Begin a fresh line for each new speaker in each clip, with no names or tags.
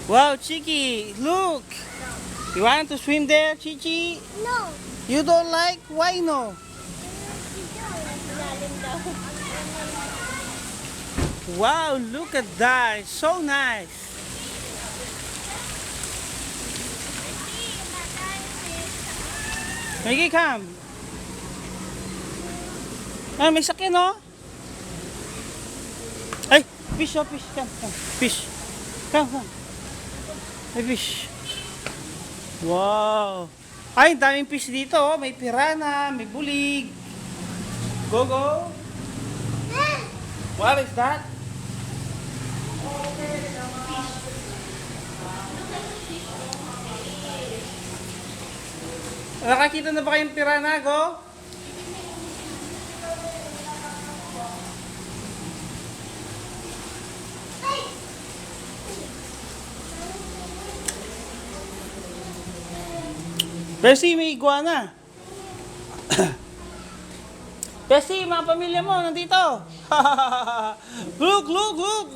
Wow, Chiki, look. You want to swim there, Chichi?
No.
You don't like? Why no?
Lalim daw.
Wow, look at that. It's so nice. Maggie, come. Ah, may sakyan, oh. Ay, fish, oh, fish. Come, come. Fish. Come, come. May fish. Wow. Ay, ang daming fish dito, oh. May piranha, may bulig. Go, go. What is that? Nakakita na ba kayong piranha, go? Bessie, may iguana. Bessie, mga pamilya mo, nandito. Look, look, look.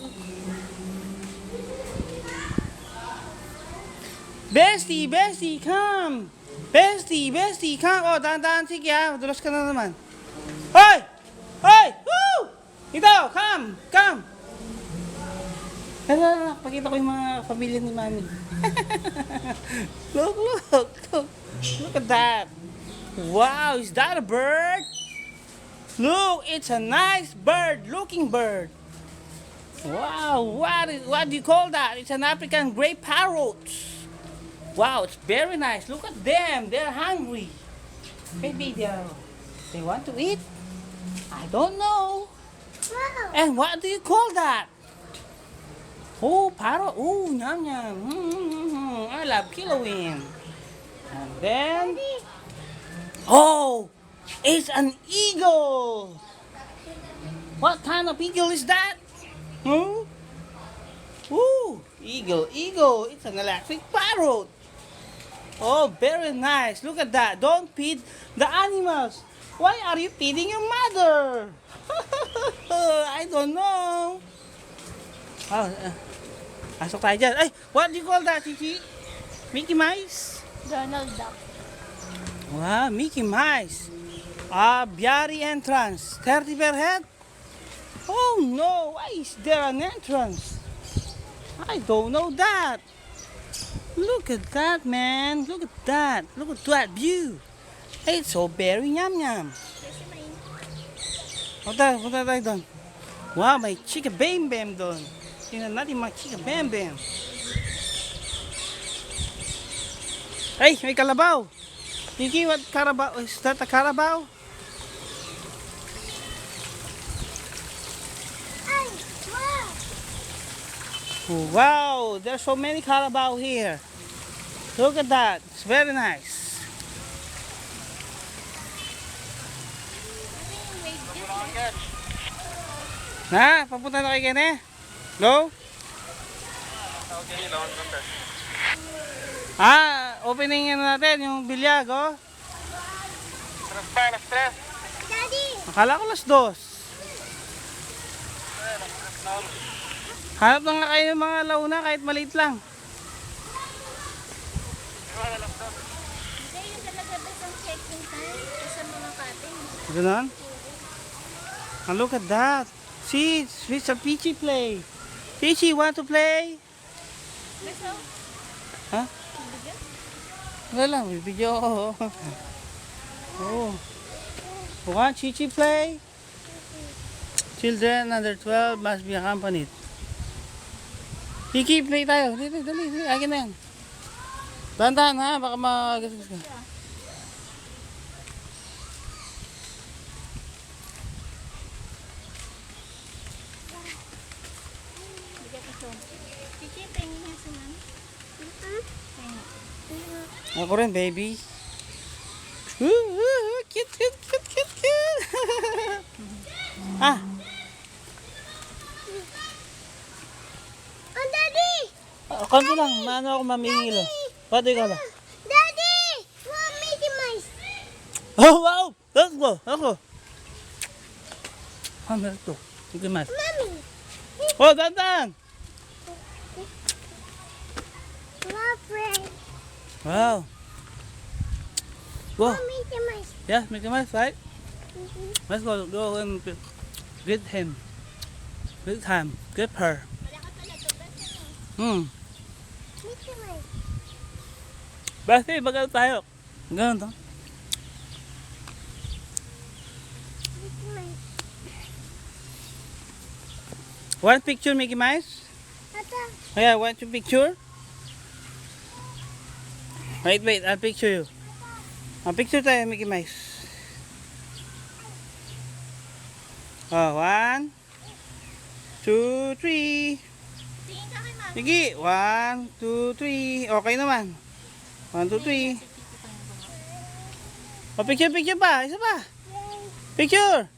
Bestie, Bestie, come. Bestie, Bestie, come. Oh, dahan-dahan, sige ha. Madulas ka na naman. Hoy! Hoy! Woo! Ito, come, come. Hala, pakita ko yung mga pamilya ni Mami. Look, look, look. Look at that. Wow, is that a bird? Look, it's a nice bird, looking bird. Wow, what do you call that? It's an African gray parrot. Wow, it's very nice. Look at them, they're hungry. Maybe they want to eat? I don't know.
Wow.
And what do you call that? Oh, parrot. Oh, yum yum. I love kilowin. And then, oh, it's an eagle. What kind of eagle is that? Hmm? Ooh, eagle, eagle. It's an electric parrot. Oh, very nice. Look at that. Don't feed the animals. Why are you feeding your mother? I don't know. Oh, pasok tayo dyan. Ay, what do you call that, Chichi? Mickey Mouse?
Donald Duck.
Wow, Mickey Mouse. Aviary entrance. 30 per head? Oh no, why is there an entrance? I don't know that. Look at that, man. Look at that. Look at that view. It's so very yum yum. Punta tayo doon. Wow, may chika bam bam doon. Tingnan natin mga chika bam bam. Hey, may kalabaw. Thinking what carabao? Is that a carabao?
Ay, wow.
Wow, there's so many carabao here. Look at that. It's very nice. Na, papunta na kay Kene? Go? Opening na natin yung bilyag, oh.
Daddy.
Akala ko las 2. Hanap na nga kayo ng mga launa kahit maliit lang.
Hindi yung talaga ba ang checking time sa mga cutting?
Ganon? And look at that. See, it's a Peachy play. Peachy, want to play?
Gusto?
Ha? Wala lang, may video ako. Oh. Want Chichi play? Children under 12 must be accompanied. Kiki, play tayo. Dali, dali, dali. Akin na yan. Dahan-dahan ha, baka magasos ka.
Chichi, pengen nga si Mami.
Ako rin, baby. Cute, cute, cute, cute, cute. Ah,
Oh, Daddy!
konti lang. Maano ako mamingilo. What do you call it?
Daddy! Wow, Mickey Mouse!
Oh, wow! Let's go, let's go. Ah, meron to. Sige, mas.
Mami!
Oh, dandan! Wow. Go.
Mickey Mouse.
Yeah, Mickey Mouse, right?
Mhm.
Let's go and greet him. Greet him. Greet her. Hmm.
Mickey Mouse.
Basti, bagal tayo. Ganun to.
Mickey Mouse.
One picture, Mickey Mouse?
Ata.
Yeah, want to picture? Wait, I'll picture you. Picture tayo, Mickey Mouse. Oh, 1, 2, 3.
Tingin ka kay Mami.
Sige, 1, 2, 3. Okay naman. 1, 2, 3. Picture pa. Isa pa. Picture.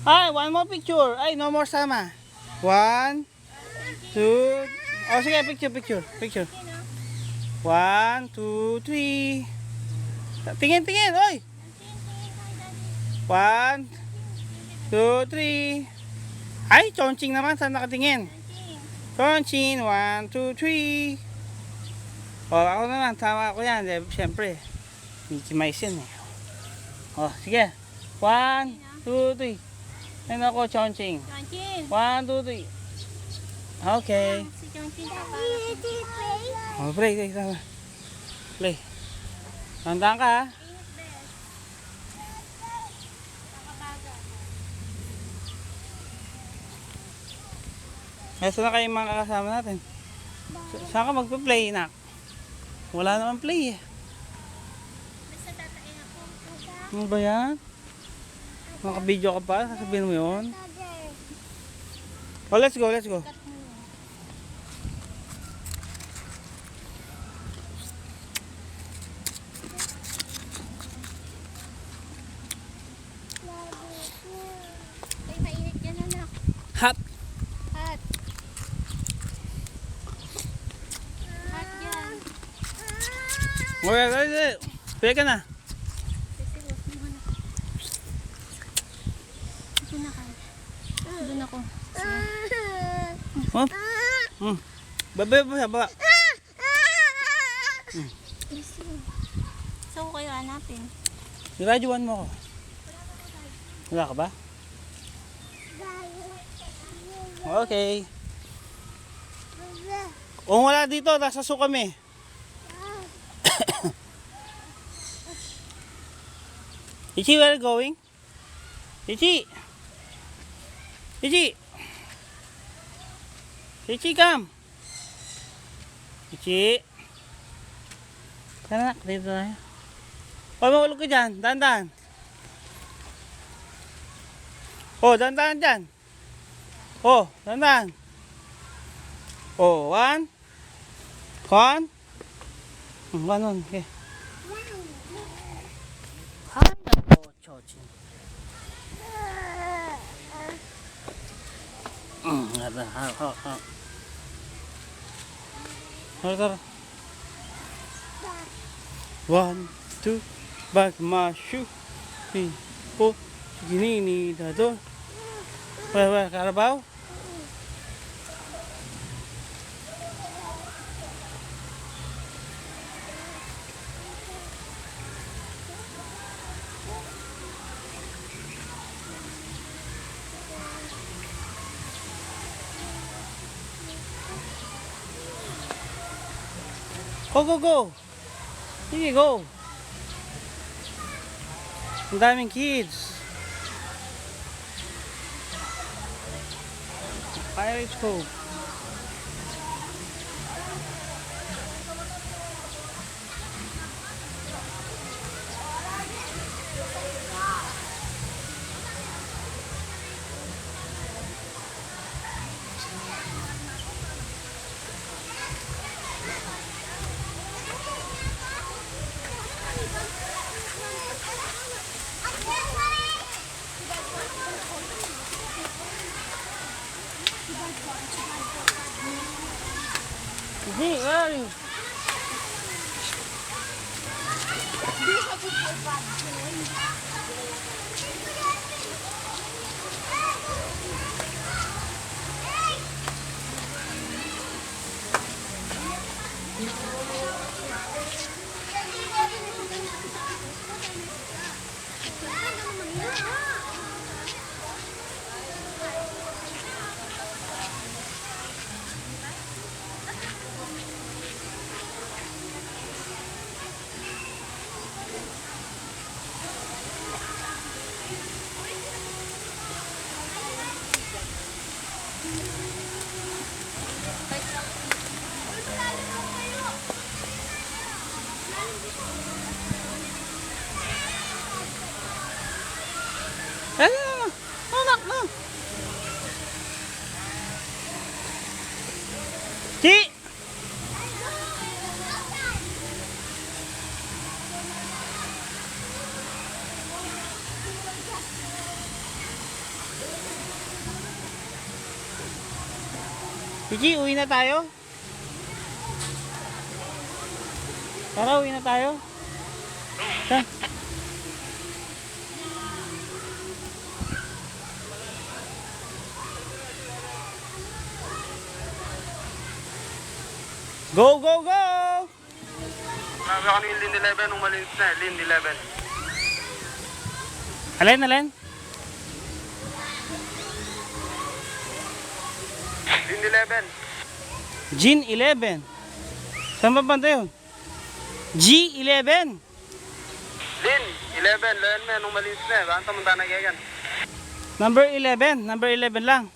Ay, one more picture. Ay, no more sama. 1, 2. Oh, sige, picture. 1, 2, 3. Tingin, oy. 1, 2, 3. Ay, chonching naman. Saan nakatingin? Chonching. 1, 2, 3. Oh, ako naman. Tama ako yan. Siyempre. Mickey Mouse yan eh. Oh, sige. 1, 2, 3. Ayun ako, chonching.
Chonching.
1, 2, 3. Okay.
Si Chonching pa pa.
Oh, play. Tandaan ka ha.
Ingat bes. Nakabaga.
Saan na kayo yung mga kasama natin? Saan ka magpa-play, nak? Wala naman play eh.
Basta tatain ako.
Ano ba yan? Naka-video ka pa? Sasabihin mo yun? Oh, let's go.
Ay, mainit yan anak.
Hot.
Hot. Hot yan.
Okay. Play ka na.
Kasi wag mo anak. Ito na ka. Doon ako.
Oh. Baba.
Listen. Saan ko kayo hanapin?
Radyoan mo ko. Wala ka ba? Okay. Kung wala dito, nasa zoo kami. Ichi, where are you going? Ichi, come. Ichi. Tara, dito tayo. Huwag mahulog ka dyan. Dahan-dahan. Oh, dahan-dahan dyan. Oh, dahan-dahan. Oh, 1. One. One. Okay. Ay, nako, Chochin. Tara. 1, 2, bag my shoe. 3, 4, ginini dado. Wala, Carabao. Go. Here you go. Ang daming kids. Pirates Cove. Hey, where are you? Gigi, uwi na tayo? Tara, uwi na tayo. Saan? Go, go, go!
Sabi ako yung Lin 11 nung malinis na, Lin 11.
Alin, alin?
Lin 11.
Gin 11. Saan ba banda yun? G11.
Lin 11, Loyan mo nung malinis na, baka tamunta na gayan.
Number 11. Number 11 lang.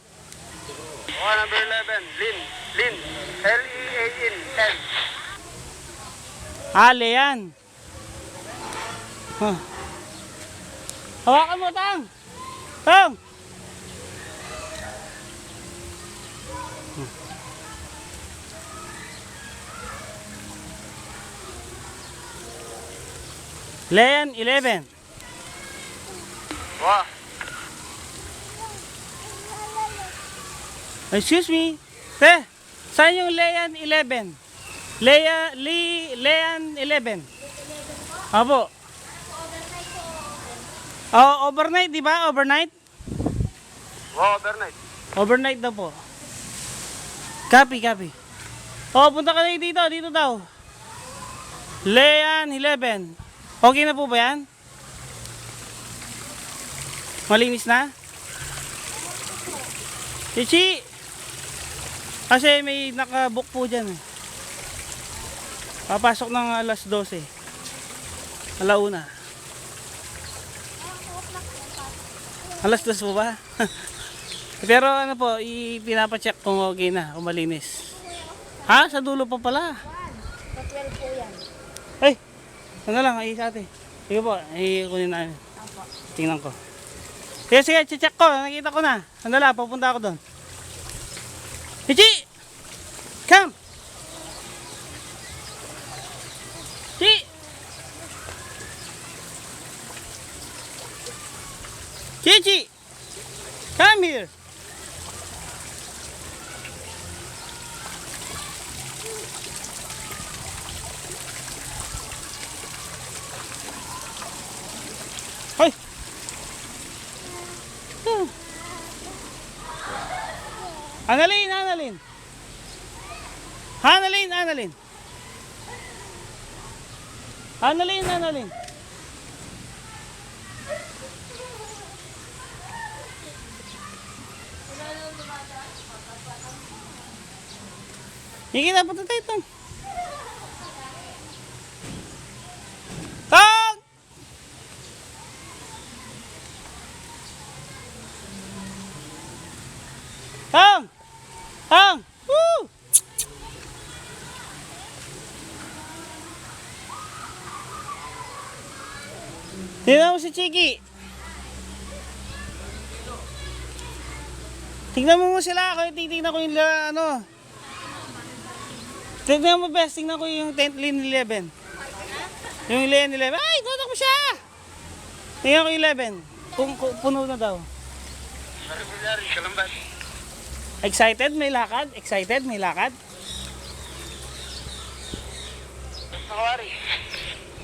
Oo, number 11, Lin. L-E-A-N, L.
Ale yan. Huh. Hawakan mo, Tang. Tang. Leon 11.
Wow.
Excuse me. Te, saan yung Leon 11? Leon 11. Apo. Oh, overnight, di ba? Overnight?
Wow, overnight.
Overnight daw po. Copy, copy. Oh, punta ka na dito. Dito daw. Leon 11. Okay na po ba yan? Malinis na? Chichi! Kasi may nakabook po dyan eh. Papasok ng alas 12. Alauna. Alas 2 po ba? Pero ano po, pinapacheck kung okay na, kung malinis. Ha? Sa dulo pa pala.
Pa-12 po yan.
Ay! Ano lang, ay sa ate. Sige po, ay kunin na.
Apo.
Tingnan ko. Sige, sige, check ko. Nakita ko na. Sandala, papunta ako doon. Chichi! Come! Chichi! Chichi! Come here! Hoy! Annalyn, Annalyn. Annalyn, Annalyn. Annalyn, Annalyn. Hindi na punta tayo ito. Tang! Tang! Tang! Woo! Tingnan mo si Chiki. Tingnan mo sila. Ako titignan ko yung ano. Tingnan mo best. Tingnan ko yung Lin 11. Yung Lin 11. Ay! Tutok mo siya! Tingnan ko yung 11. Puno na daw.
Nari-bulyari, kalambat.
Excited? May lakad? Excited? May lakad?
Nakawari.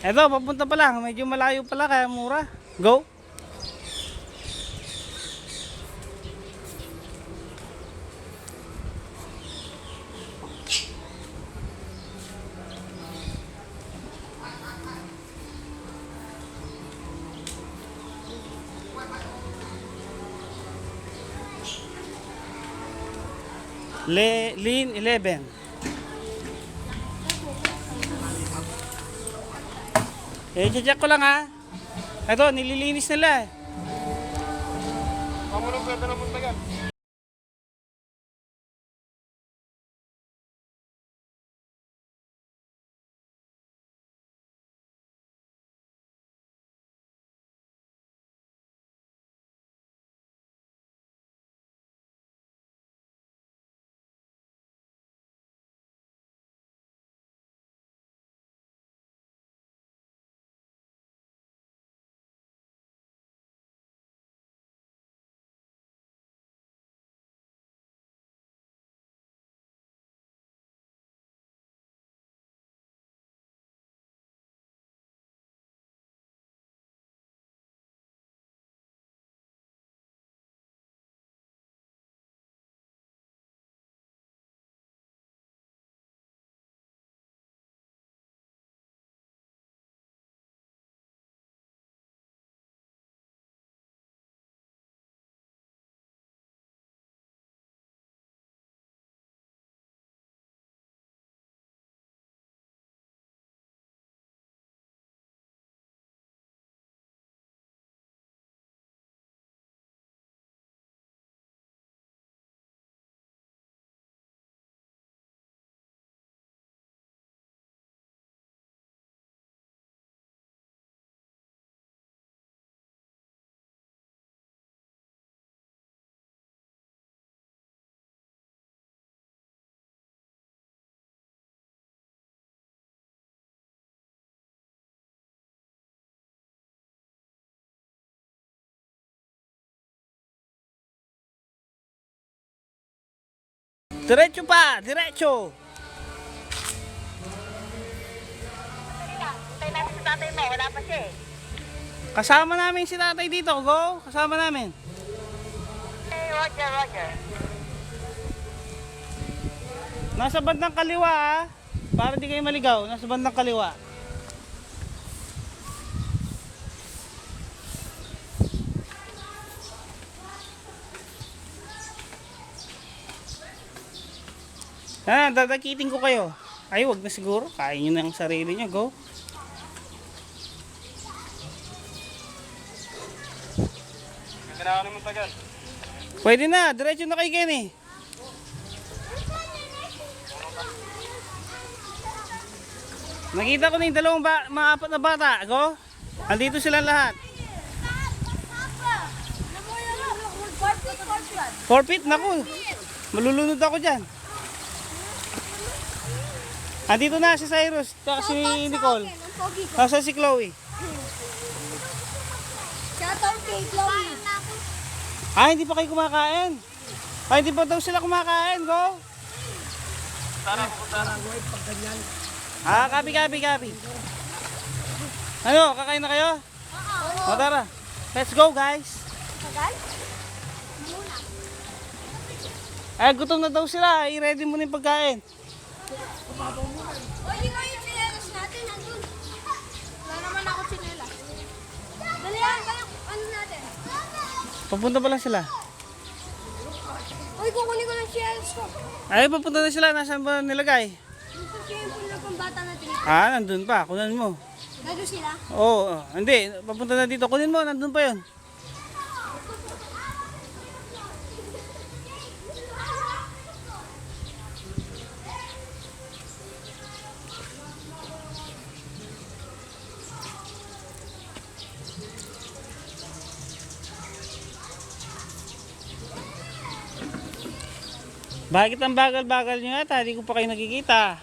Eto, papunta pa lang. Medyo malayo pala kaya mura. Go! Lin 11. Check ko lang ha. Ito, nililinis nila eh.
Pamunong pwede na muntagan.
Diretso pa, diretso.
Tayo namin sa tatay mo, wala pa siya eh.
Kasama namin si tatay dito, go. Kasama namin.
Hey, Roger.
Nasa bandang kaliwa ah. Para di kayo maligaw, nasa bandang kaliwa. Dadakitin ko kayo. Ay, wag na siguro. Kain nyo na ang sarili nyo, go.
Kailangan naman tagal.
Pwede na, diretso na kay Kenny. Nakita ko na yung dalawang mga apat na bata, go. Andito sila lahat. 4 feet, naku. Malulunod ako dyan. Andito na si Cyrus, tsaka si Nicole. Nasa si Chloe.
Shoutout kay Chloe.
Hindi pa kayo kumakain. Hindi pa daw sila kumakain, go. Kapi. Ano, kakain na kayo? O tara, let's go guys. Gutom na daw sila, i-ready mo na yung pagkain.
O, yun nga yung sinelas natin, nandun. Wala naman ako sinelas. Dali yan, ano natin?
Papunta pa lang sila.
Uy, kukunin ko ng shells ko.
Papunta na sila, nasaan ba nilagay?
Yung sa siyempre ng pambata natin.
Nandun pa, kunan mo.
Nandun sila?
Oo, hindi, papunta na dito, kunin mo, nandun pa yun. Bakit ang bagal-bagal nyo ata? Hindi ko pa kayo nakikita.